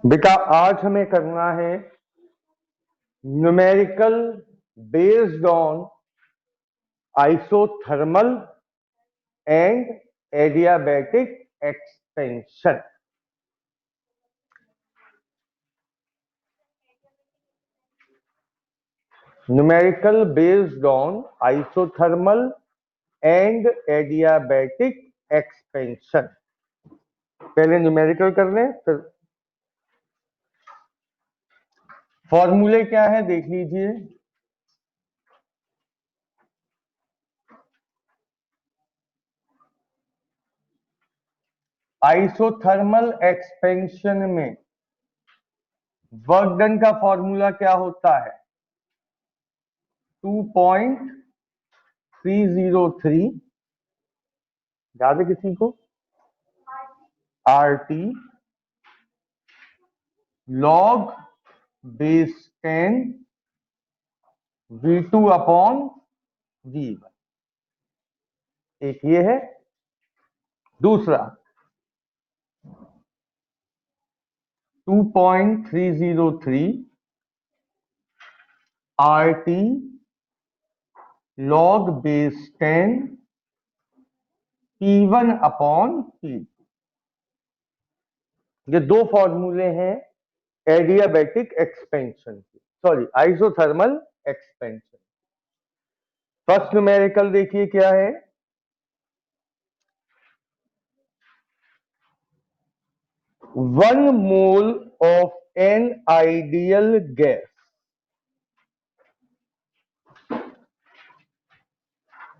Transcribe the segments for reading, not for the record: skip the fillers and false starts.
बेटा आज हमें करना है numerical based on isothermal and adiabatic expansion. Numerical based on isothermal and adiabatic expansion. पहले न्यूमेरिकल कर लें, फिर फॉर्मूले क्या है देख लीजिए। आइसोथर्मल एक्सपेंशन में वर्क डन का फॉर्मूला क्या होता है? 2.303, याद है किसी को? RT log base 10 V2 upon V1। एक ये है। दूसरा 2.303 RT log base 10 P1 upon P2। ये दो फॉर्मूले हैं एडियाबैटिक एक्सपेंशन के, sorry isothermal expansion. First numerical देखिए क्या है। 1 mole of an ideal gas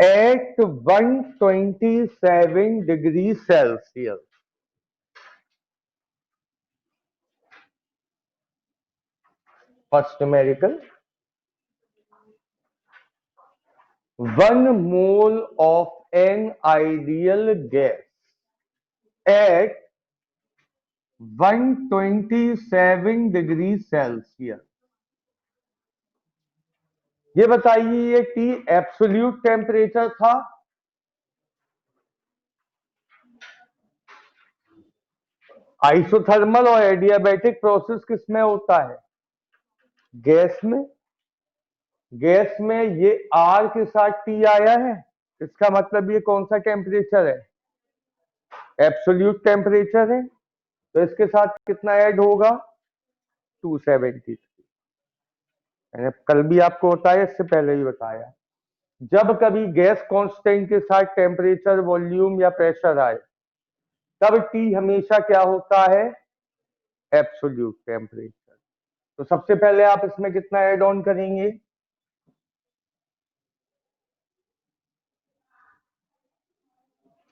at 127 degree Celsius first numerical. 1 mole of an ideal gas at 127 degree Celsius. ये बताइए ये T एब्सोल्यूट टेम्परेचर था? आइसोथर्मल और एडियाबैटिक प्रोसेस किसमें होता है? गैस में। गैस में ये R के साथ T आया है, इसका मतलब ये कौन सा टेम्परेचर है? एब्सोल्यूट टेम्परेचर है। तो इसके साथ कितना ऐड होगा? 273। मैंने कल भी आपको बताया, इससे पहले भी बताया, जब कभी गैस कांस्टेंट के साथ टेम्परेचर, वॉल्यूम या प्रेशर आए तब T हमेशा क्या होता है? Absolute temperature. तो सबसे पहले आप इसमें कितना ऐड ऑन करेंगे?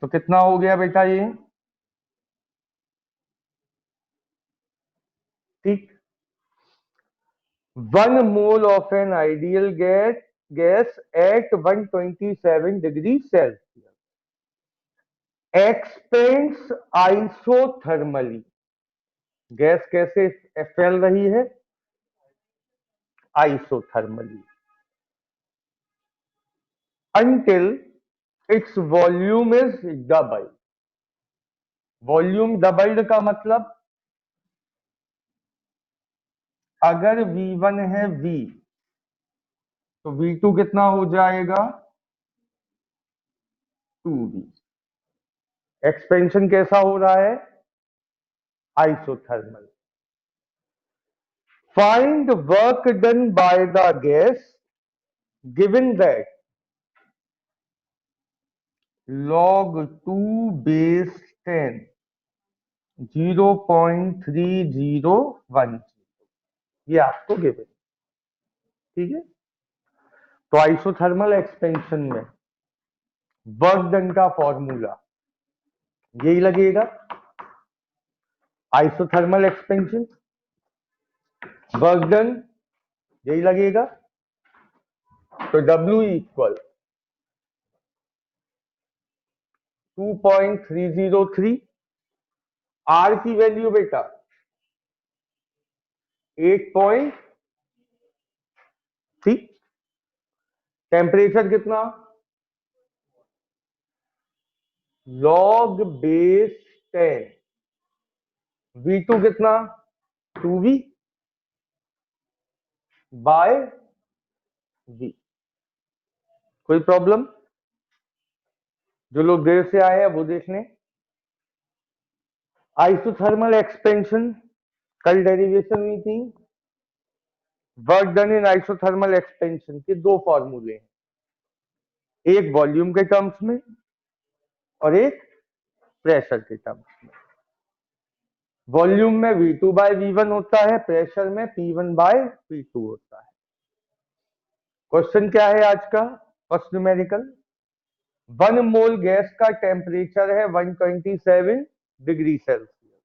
तो कितना हो गया बेटा ये? ठीक। 1 mole of an ideal gas at 127 degree Celsius expends isothermally. Gas कैसे फैल रही है? Isothermally. until its volume is double। Volume doubled का मतलब अगर V1 है V, तो V2 कितना हो जाएगा? 2V। एक्सपेंशन कैसा हो रहा है? Isothermal. Find work done by the gas given that log 2 base 10 0.3010, ये आपको गिवन। ठीक है। तो आइसोथर्मल एक्सपेंशन में वर्क डन का फॉर्मूला यही लगेगा। आइसोथर्मल एक्सपेंशन वर्क डन यही लगेगा। तो W इक्वल 2.303, R की वैल्यू बेटा 8.3, टेम्परेचर कितना? log बेस 10, V2 कितना? 2v bye v। कोई प्रॉब्लम? जो लोग देर से आए हैं वो देख लें। आइसोथर्मल एक्सपेंशन कल डेरिवेशन हुई थी। Work done in isothermal expansion के दो फॉर्मूले हैं, एक वॉल्यूम के टर्म्स में और एक प्रेशर के टर्म्स में। वॉल्यूम में V2 बाय V1 होता है, प्रेशर में P1 बाय P2 होता है। क्वेश्चन क्या है आज का? फर्स्ट न्यूमेरिकल, 1 मोल गैस का टेम्परेचर है 127 डिग्री सेल्सियस।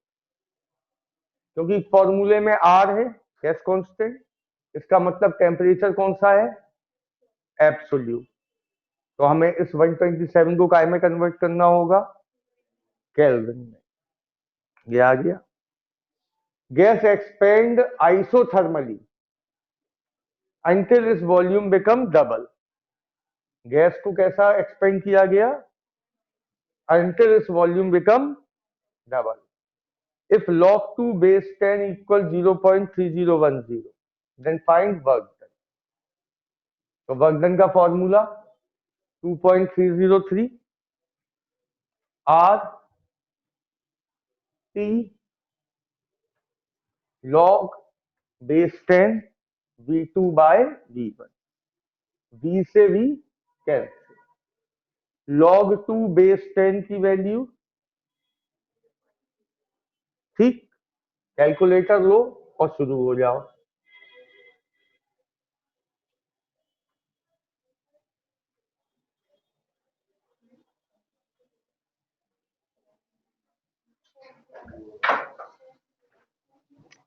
क्योंकि फॉर्मूले में R है गैस कांस्टेंट, इसका मतलब टेम्परेचर कौन सा है? एब्सोल्यूट। तो हमें इस 127 को काय में कन्वर्ट करना होगा? केल्विन में। ये आ गया। Gas expand isothermally until its volume become double। Gas को कैसा एक्सपेंड किया गया? until its volume become double। if log 2 base 10 equal 0.3010 then find work done। तो वर्क डन का formula 2.303 R T log base 10 V2 by V1। V से V cancel, log 2 base 10 की value, ठीक, calculator लो और शुरू हो जाओ।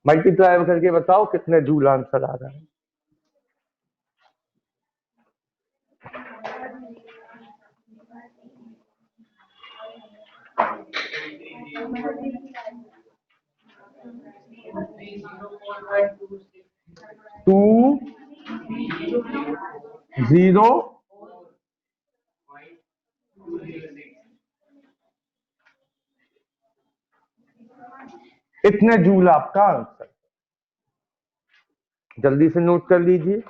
मल्टीप्लाई करके बताओ कितने जूल आंसर आ रहा है। टू 0 इतने जूल आपका आंसर। जल्दी से नोट कर लीजिए।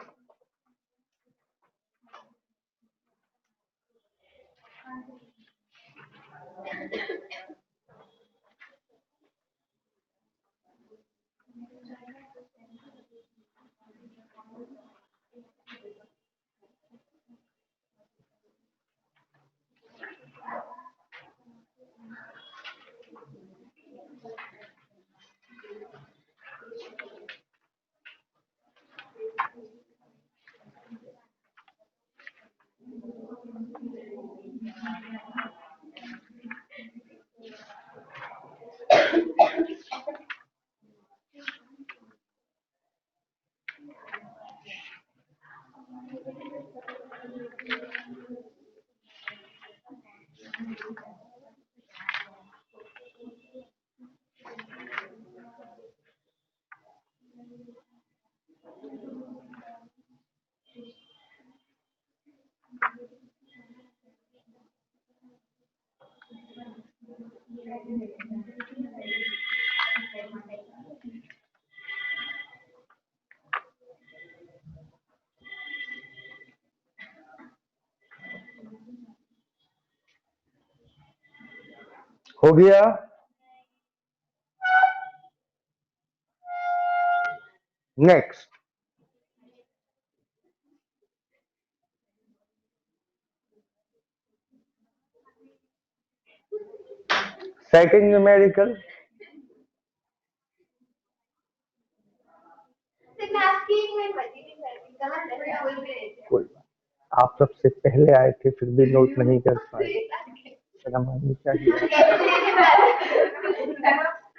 हो गया। नेक्स्ट, सेकंड न्यूमेरिकल, कोई बात, आप सबसे पहले आए थे फिर भी नोट नहीं कर पाए, शर्म आनी चाहिए।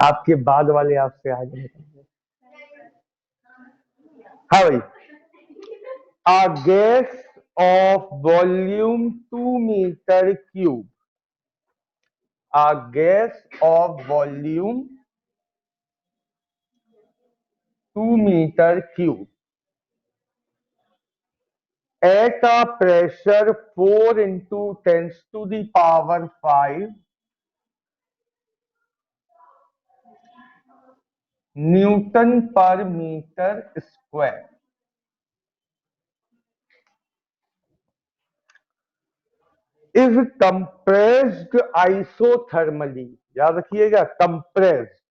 आपके बाद वाले आपसे आगे निकल गए। हाँ भाई, a gas of volume 2 meter cube, a gas of volume 2 meter cube at a pressure 4 into 10 to the power 5 newton पर metre square. Is compressed isothermally, याद रखिएगा, compressed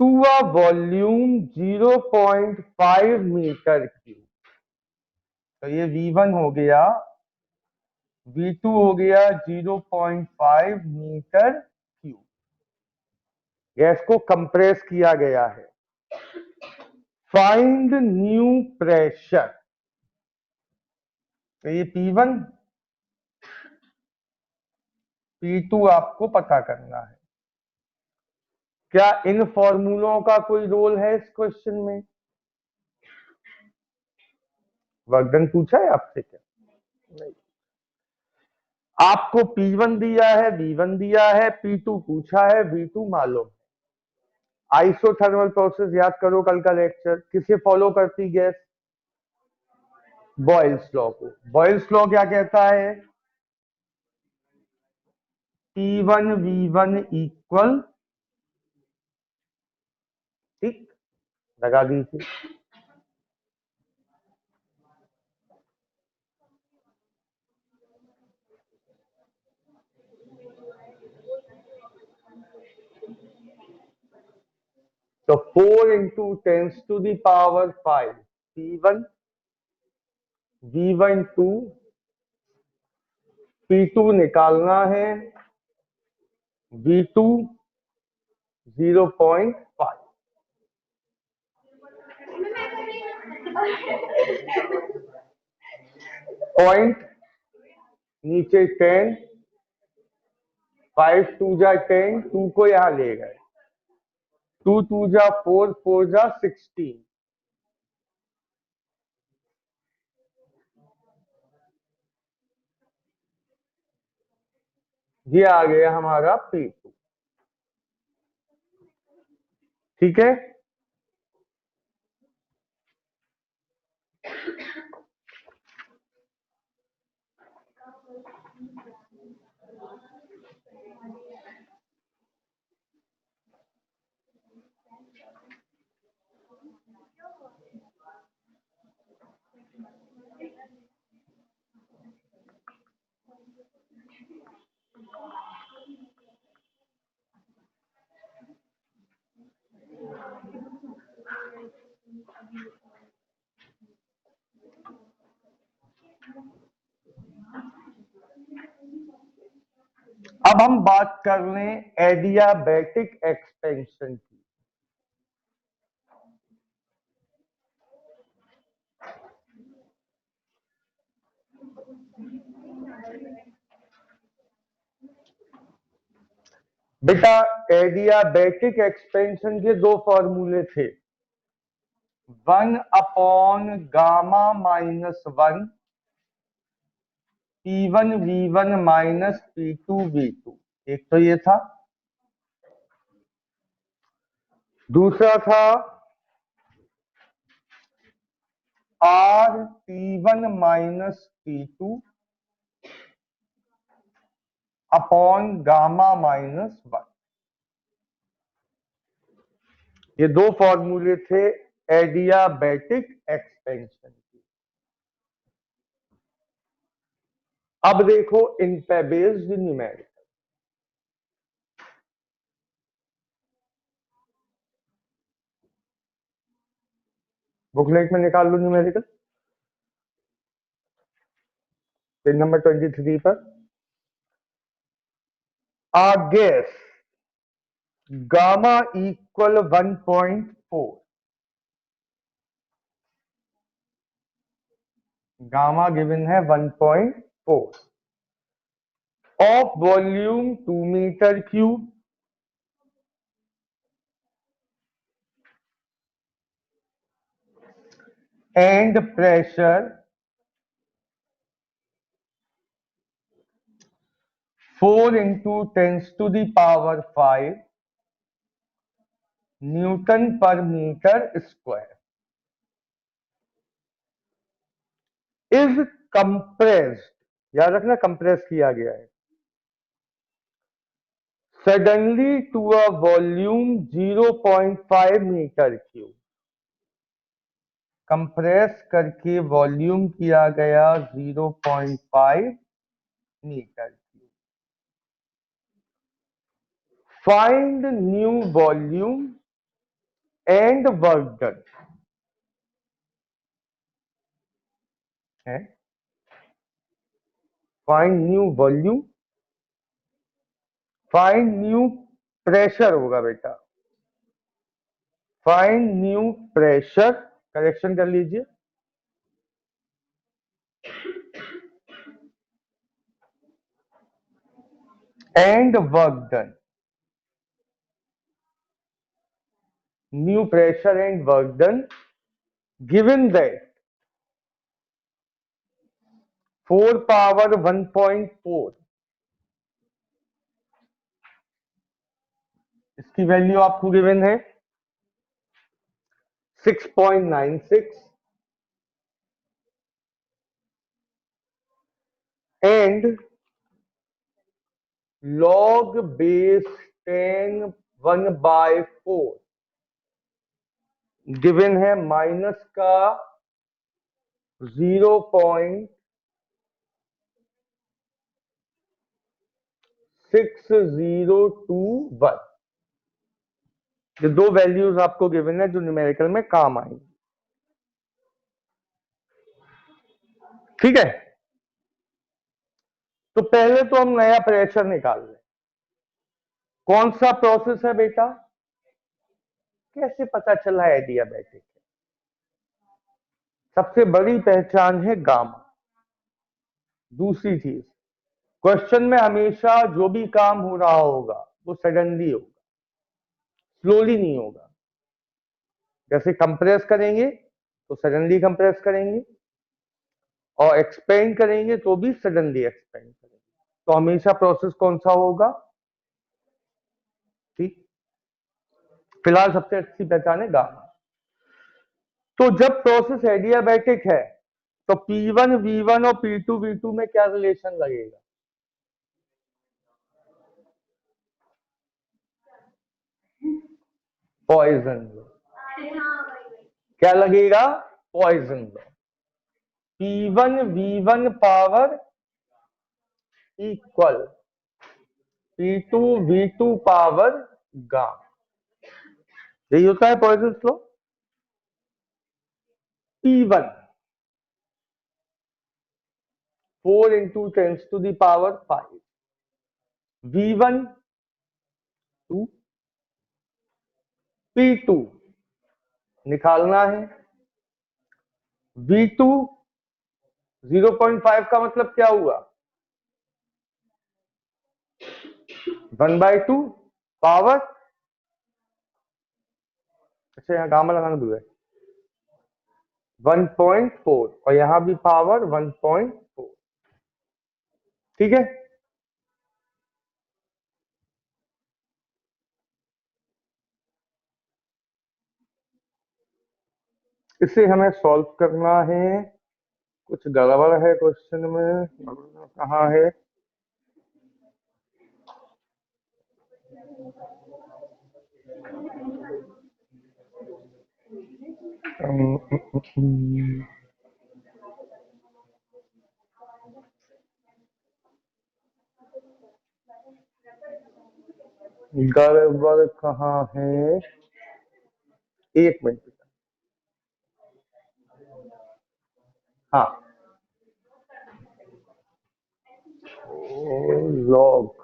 to a volume 0.5 metre cube. तो ये V1 हो गया, V2 हो गया 0.5 metre cube. Gas को कंप्रेस किया गया है। Find new pressure. तो ये P1, P2 आपको पता करना है। क्या इन फॉर्मूलों का कोई रोल है इस क्वेश्चन में? वर्कडन पूछा है आपसे क्या? नहीं। आपको P1 दिया है, V1 दिया है, P2 पूछा है, V2 मालूम। आइसोथर्मल प्रोसेस याद करो, कल का लेक्चर किसे फॉलो करती गैस? बॉयल्स लॉ को। बॉयल्स लॉ क्या कहता है? P1 V1 इक्वल, ठीक, लगा दीजिए। तो 4 into 10⁵ P1 V1 2, P2 निकालना है, V2 0.5। पॉइंट नीचे 10, 5 2 जा 10, 2 को यहां ले गए, 2 2 जा 4, 4 जा 16। ये आ गया हमारा P2, ठीक है। अब हम बात कर लें एडियाबैटिक एक्सपेंशन की। बेटा एडियाबैटिक एक्सपेंशन के दो फॉर्मूले थे, 1/γ-1 P1 V1 minus P2 V2। एक तो ये था, दूसरा था R P1 minus P2 upon γ-1। ये दो फॉर्मूले थे एडियाबैटिक एक्सपेंशन की। अब देखो इन पे बेस्ड न्यूमेरिकल। बुकलेट में निकाल लो न्यूमेरिकल, पेज नंबर 23 पर। A gas gamma equal 1.4, gamma given है 1.4 of volume 2 metre cube and pressure 4 into 10⁵ newton पर मीटर स्क्वायर। इज कंप्रेस्ड, याद रखना कंप्रेस किया गया है, suddenly to a volume 0.5 metre cube, compress करके वॉल्यूम किया गया 0.5 metre cube. Find new volume and work done है। Find new volume, find new pressure होगा बेटा, फाइंड न्यू प्रेशर, करेक्शन कर लीजिए, and work done. New pressure and work done given that 4 power 1.4, इसकी value आपको given है 6.96 एंड log base 10 1/4 given है माइनस का 0.6021। ये दो वैल्यूज आपको गिवन है जो न्यूमेरिकल में काम आएंगी। ठीक है, तो पहले तो हम नया प्रेशर निकाल लें। कौन सा प्रोसेस है बेटा, कैसे पता चला एडियाबैटिक? सबसे बड़ी पहचान है गामा। दूसरी चीज, क्वेश्चन में हमेशा जो भी काम हो रहा होगा वो सडनली होगा, स्लोली नहीं होगा। जैसे कंप्रेस करेंगे तो सडनली कंप्रेस करेंगे, और एक्सपेंड करेंगे तो भी सडनली एक्सपेंड करेंगे। तो हमेशा प्रोसेस कौन सा होगा? ठीक, फिलहाल सबसे अच्छी पहचान है गामा। तो जब प्रोसेस एडियाबैटिक है तो P1 V1 और P2 V2 में क्या रिलेशन लगेगा? पॉइजन लो। क्या लगेगा? पॉइजन लो। P1 V1 power equal P2 V2 power gamma, यही होता है poison low. P1 4 into 10 to the power 5, V1 2, P2 निकालना है, V2 0.5 का मतलब क्या हुआ? 1/2 पावर, अच्छा यहाँ गामा लगाना भूल गए, 1.4, और यहां भी पावर 1.4। ठीक है, इसे हमें सॉल्व करना है। कुछ गड़बड़ है क्वेश्चन में, कहाँ है? गड़बड़ कहाँ है? एक मिनट, हाँ, लॉग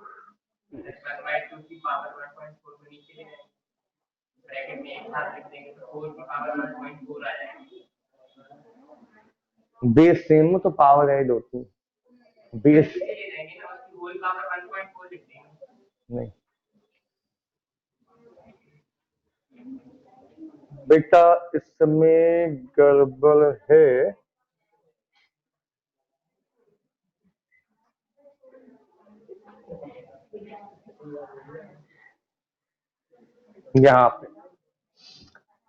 बेस सेम हो तो पावर ऐड होती है, बेस नहीं बेटा, इसमें गड़बड़ है। यहाँ पे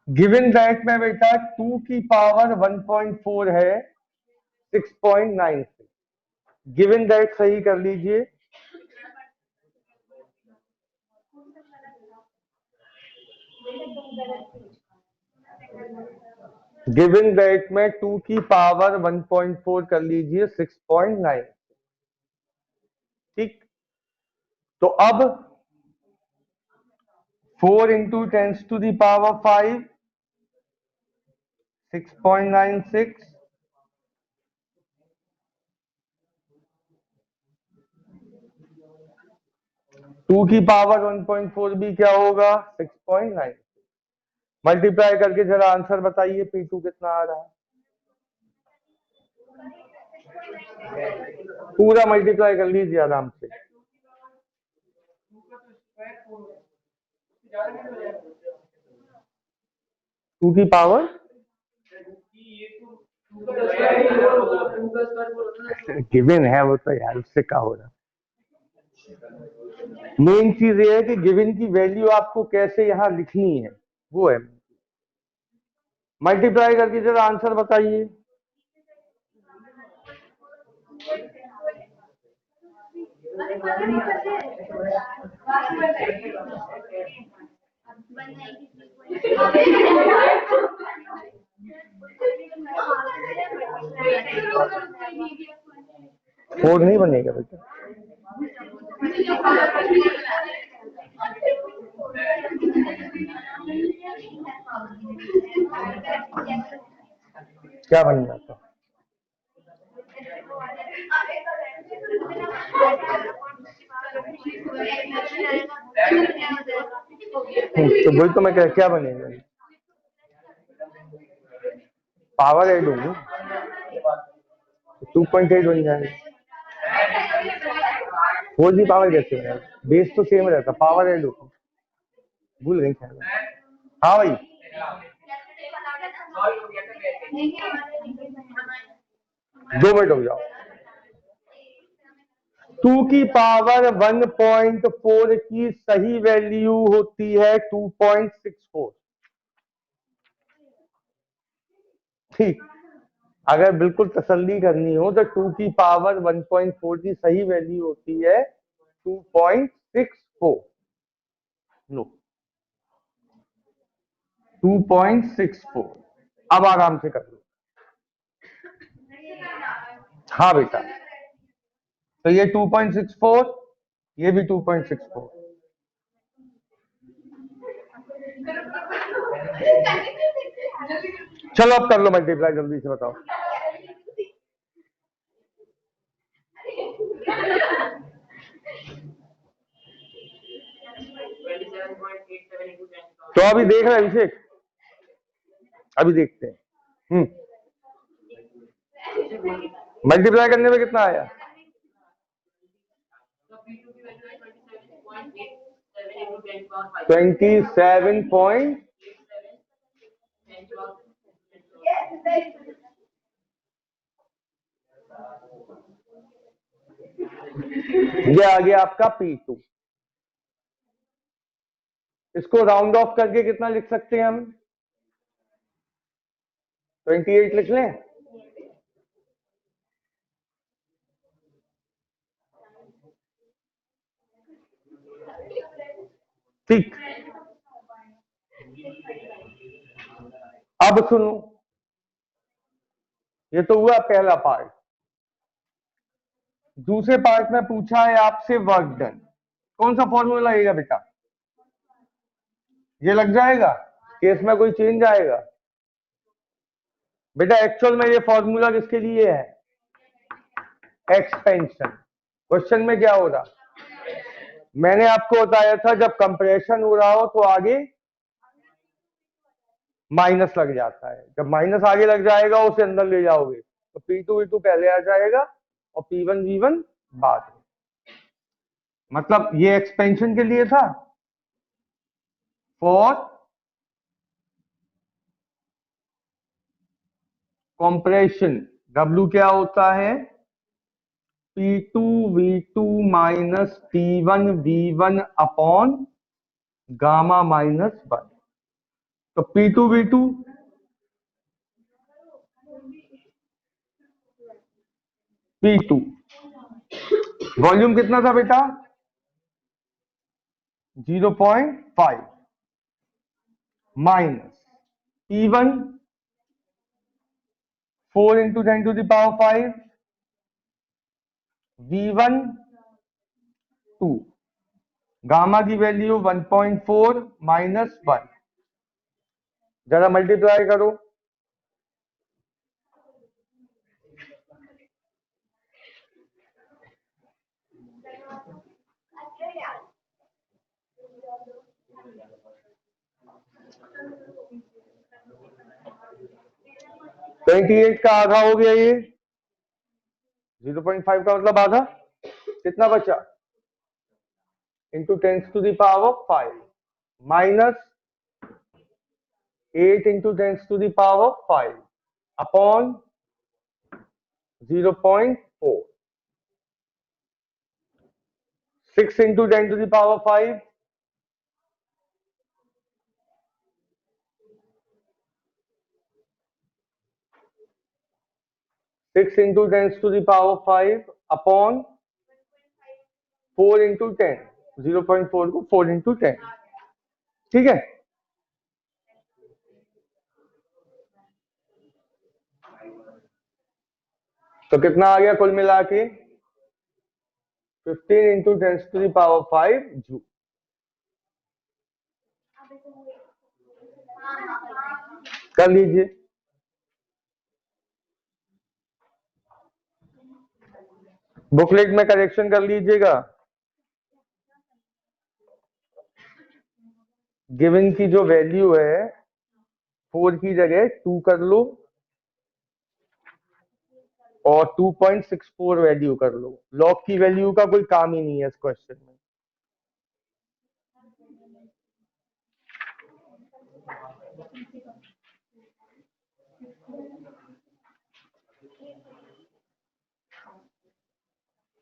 गिवन दैट में बेटा 2 की पावर 1.4 है 6.96, गिवन दैट सही कर लीजिए। गिवन दैट में 2 की पावर 1.4 कर लीजिए 6.9। ठीक, तो अब 4 इंटू 10 टू दी पावर 5 6.96, 2 की पावर 1.4 भी क्या होगा 6.9। मल्टीप्लाई करके जरा आंसर बताइए P2 कितना आ रहा है। पूरा मल्टीप्लाई कर लीजिए आराम से। टू की पावर गिवन है वो तो यार, उससे क्या हो रहा। मेन चीज ये है कि गिवन की वैल्यू आपको कैसे यहां लिखनी है, वो है। मल्टीप्लाई करके जरा आंसर बताइए। फोर नहीं बनेगा बेटा। क्या बन जाता? तो वही तो मैं कह, क्या बनेगा? पावर ऐड होगी 2.8 बन जाएगा। 4 की पावर कैसे बनेगा? बेस तो सेम रहता, पावर ऐड होगी। भूल गई शायद। हाँ भाई, 2 मिनट हो जाओ। 2 की पावर 1.4 की सही वैल्यू होती है 2.64। ठीक, अगर बिल्कुल तसल्ली करनी हो तो 2 की पावर 1.4 की सही वैल्यू होती है 2.64। नो, 2.64। अब आराम से कर लो। हाँ बेटा, तो ये 2.64, ये भी 2.64। चलो अब कर लो मल्टीप्लाई, जल्दी से बताओ। तो अभी देख रहे हैं अभिषेक, अभी देखते हैं। मल्टीप्लाई करने में कितना आया? 27 ये आ गया आपका P2। इसको राउंड ऑफ करके कितना लिख सकते हैं हम? 28 लिख लें। ठीक, अब सुनो, ये तो हुआ पहला पार्ट। दूसरे पार्ट में पूछा है आपसे वर्क डन। कौन सा फॉर्मूला लगेगा बेटा? ये लग जाएगा कि इसमें कोई चेंज आएगा? बेटा एक्चुअल में ये फॉर्मूला किसके लिए है? एक्सपेंशन। क्वेश्चन में क्या हो रहा, मैंने आपको बताया था जब कंप्रेशन हो रहा हो तो आगे माइनस लग जाता है। जब माइनस आगे लग जाएगा उसे अंदर ले जाओगे तो P2 V2 पहले आ जाएगा और P1 V1 बाद में। मतलब ये एक्सपेंशन के लिए था। फॉर कंप्रेशन W क्या होता है? P2 V2 minus P1 V1 upon gamma minus 1। तो P2 V2 P2 वॉल्यूम कितना था बेटा? 0.5। Minus P1 4 into 10 to the power 5, V1 2, gamma की वैल्यू 1.4 माइनस 1, जरा मल्टीप्लाई करो। ट्वेंटी एट का आधा हो गया ये, 0.5 का मतलब आधा, कितना बचा? Into 10 to the power 5 minus 8 into 10 to the power 5 upon 0.4, 6 into 10 to the power 5, 6 into 10 to the power 5 upon 4 into 10, 0.4 को 4 into 10, ठीक है। तो कितना आ गया कुल मिला के? 15 into 10 to the power 5 joule. कर लीजिए। बुकलेट में करेक्शन कर लीजिएगा। गिवन की जो वैल्यू है 4 की जगह 2 कर लो और 2.64 वैल्यू कर लो। लॉग की वैल्यू का कोई काम ही नहीं है इस क्वेश्चन में।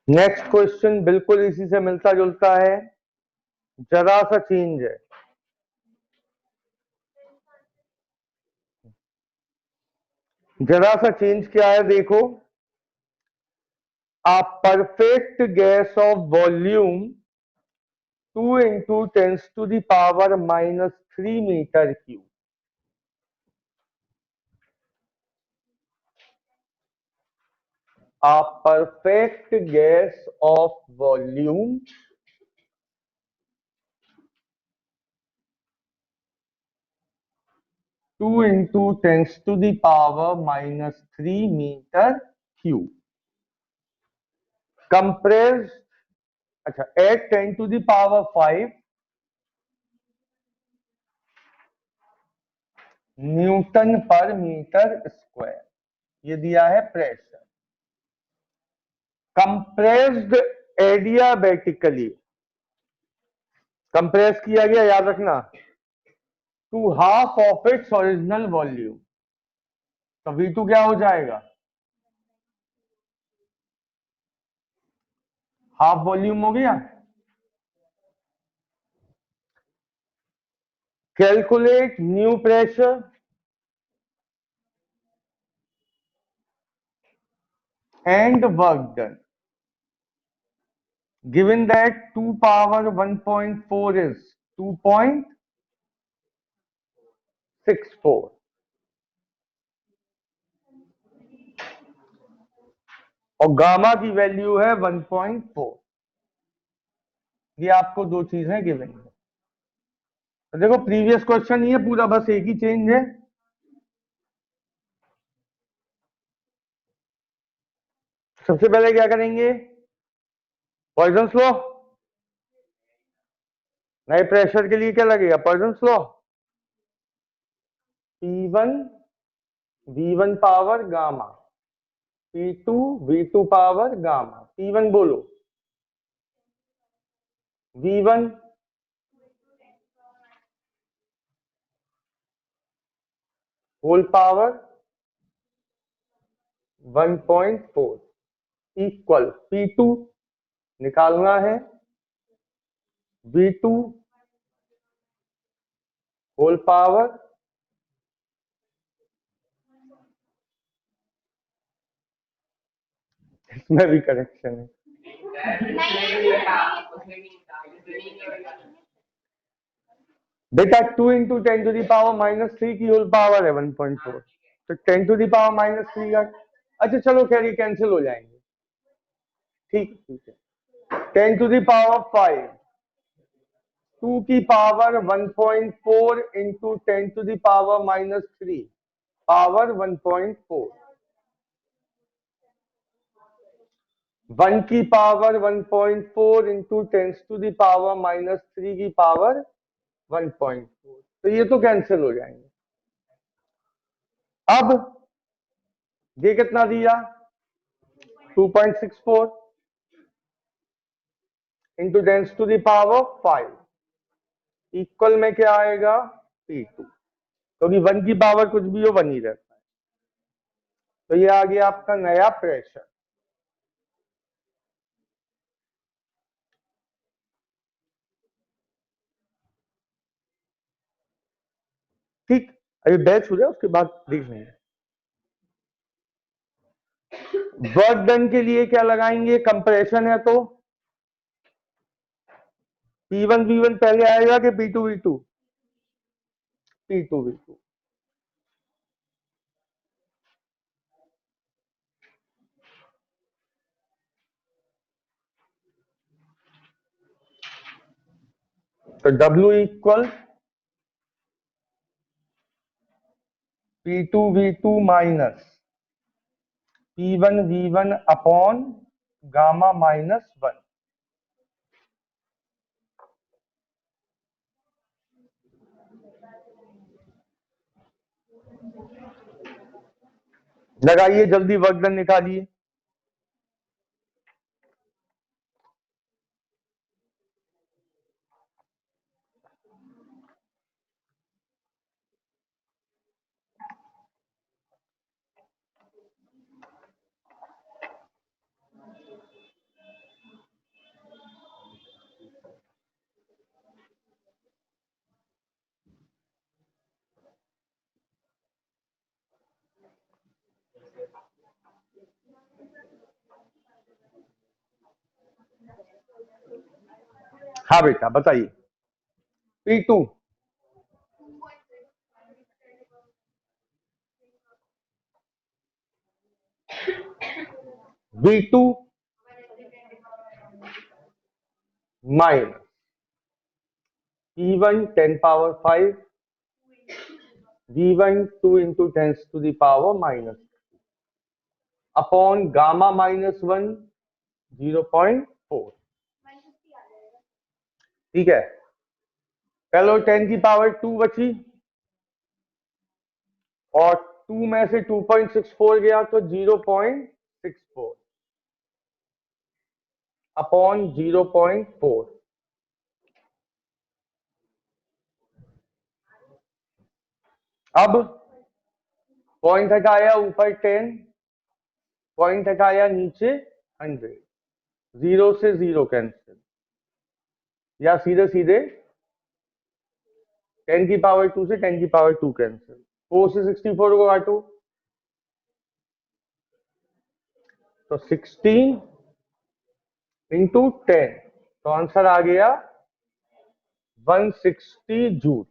नेक्स्ट क्वेश्चन बिल्कुल इसी से मिलता जुलता है, जरा सा चेंज है। जरा सा चेंज क्या है देखो, a perfect gas of volume 2 into 10 to the power minus 3 meter cube, a perfect gas of volume 2 into 10 to the power minus 3 meter cube compressed, अच्छा, at 10 to the power 5 newton पर metre square, ये दिया है pressure. Compressed adiabatically, compress किया गया, याद रखना, to half of its original volume. तो V2 क्या हो जाएगा? हाफ वॉल्यूम हो गया। Calculate new pressure and work done given that 2 power 1.4 is 2.64 और गामा की वैल्यू है 1.4। ये आपको दो चीजें गिवन है। तो देखो प्रीवियस क्वेश्चन ही है पूरा, बस एक ही चेंज है। सबसे पहले क्या करेंगे? Poisons law. नए प्रेशर के लिए क्या लगेगा? Poisson's law. P1 V1 power gamma, P2 V2 power gamma. P1 बोलो, V1 whole power 1.4 equal P2 निकालना है V2 होल पावर इसमें भी करेक्शन है। बेटा 2 इंटू 10⁻³ की होल पावर है 1.4, तो 10⁻³ का, अच्छा चलो खैर ये कैंसिल हो जाएंगे, ठीक है। 10⁵, 2 की पावर 1.4 इंटू 10⁻³ पावर 1.4, 1 की पावर 1.4 इंटू 10⁻³ की पावर 1.4, तो ये तो कैंसिल हो जाएंगे। अब ये कितना दिया 2.64 इंटू 10⁵, इक्वल में क्या आएगा P2, क्योंकि 1 की पावर कुछ भी हो 1 ही रहता है, तो ये आ गया आपका नया प्रेशर। ठीक, अभी बैच हो जाए उसके बाद देख लेंगे। वर्क डन के लिए क्या लगाएंगे, कंप्रेशन है तो P1 V1 पहले आएगा कि P2 V2? P2 V2। तो W equal P2 V2 minus P1 V1 upon gamma -1। लगाइए जल्दी, वर्क डन निकालिए। हाँ बेटा बताइए। P2 V2 minus P1 10⁵, V1 2 into 10⁻⁻, upon gamma -1 0.4। ठीक है, पहले 10⁻² बची और 2 में से 2.64 गया तो 0.64 अपॉन 0.4। अब पॉइंट हटाया ऊपर 10, पॉइंट हटाया नीचे 100, 0 से 0 कैंसिल, या सीधे सीधे 10⁻² से 10⁻² कैंसिल, 4 से 64 को काटो तो 16 इंटू 10, तो आंसर आ गया 160 जूल।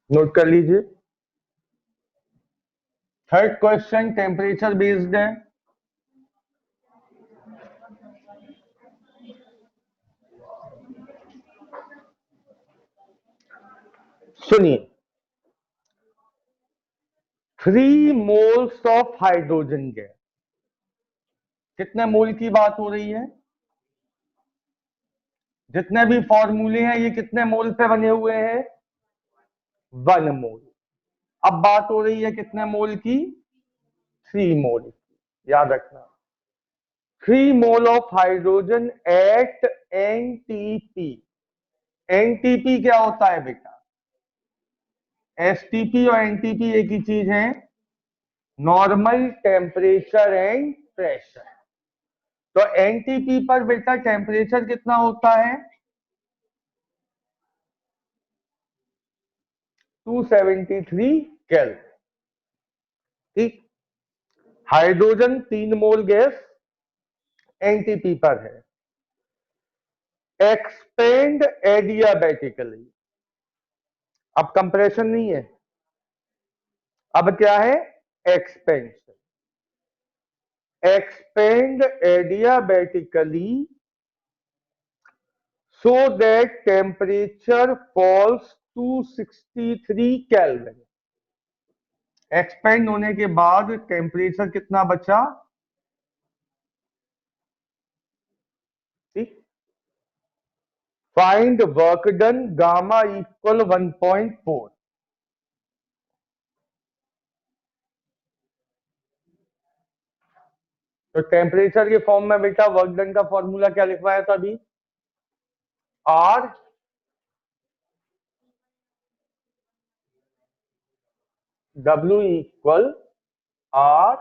नोट कर लीजिए। थर्ड क्वेश्चन टेम्परेचर बेस्ड है। सुनिए, 3 मोल्स ऑफ हाइड्रोजन गैस, कितने मोल की बात हो रही है? जितने भी फॉर्मूले हैं ये कितने मोल पे बने हुए हैं? 1 मोल। अब बात हो रही है कितने मोल की? 3 मोल की, याद रखना। 3 mole of hydrogen at NTP. NTP क्या होता है बेटा? एसटीपी और एनटीपी एक ही चीज है, नॉर्मल टेम्परेचर एंड प्रेशर। तो एनटीपी पर बेटा टेम्परेचर कितना होता है? 273 केल्विन। ठीक। हाइड्रोजन 3 मोल गैस एनटीपी पर है। Expand adiabatically. अब कंप्रेशन नहीं है, अब क्या है? Expansion. Expand adiabatically so that temperature falls to 63 kelvin. Expand होने के बाद टेम्परेचर कितना बचा? ठीक। Find work done gamma equal 1.4। तो टेम्परेचर के फॉर्म में बेटा वर्क डन का फॉर्मूला क्या लिखवाया था अभी? R W equal R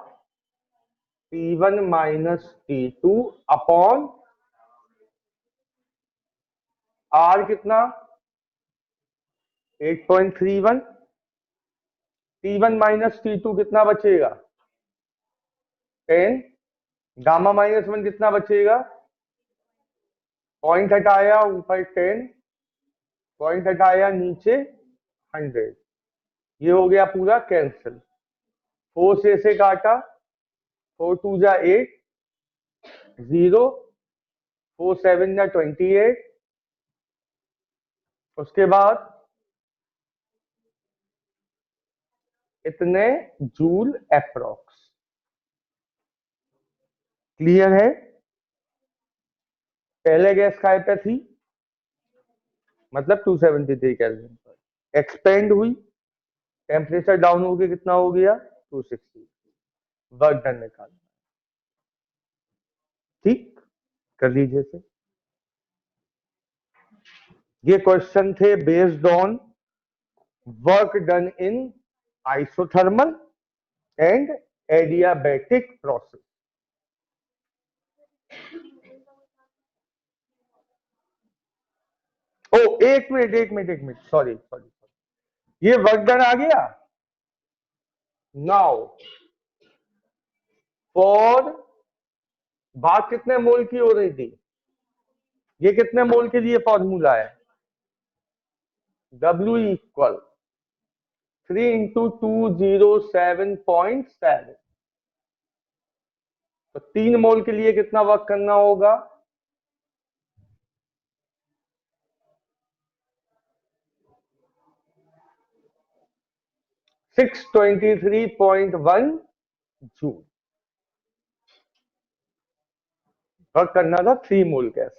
T1 minus T2 upon R कितना? 8.31। T1 माइनस T2 कितना बचेगा? 10। गामा माइनस 1 कितना बचेगा? पॉइंट हटाया ऊपर 10, पॉइंट हटाया नीचे 100। ये हो गया पूरा कैंसिल। 4 से काटा, 4 2 जा 8, 0, 4 7 जा 28। उसके बाद इतने जूल अप्रोक्स। क्लियर है? पहले गैस काय पे थी? मतलब 273 केल्विन पर एक्सपेंड हुई, टेम्परेचर डाउन हो गया, कितना हो गया? 260। वर्क डन निकालना। ठीक, कर लीजिए से। ये क्वेश्चन थे based on work done in isothermal and adiabatic process. ओ एक मिनट, सॉरी, ये वर्क डन आ गया। नाउ फॉर बात कितने मोल की हो रही थी? ये कितने मोल के लिए फॉर्मूला है? W equal 3 into 207.7। तो 3 मोल के लिए कितना वर्क करना होगा? 623.1 जूल वर्क करना था 3 मोल गैस।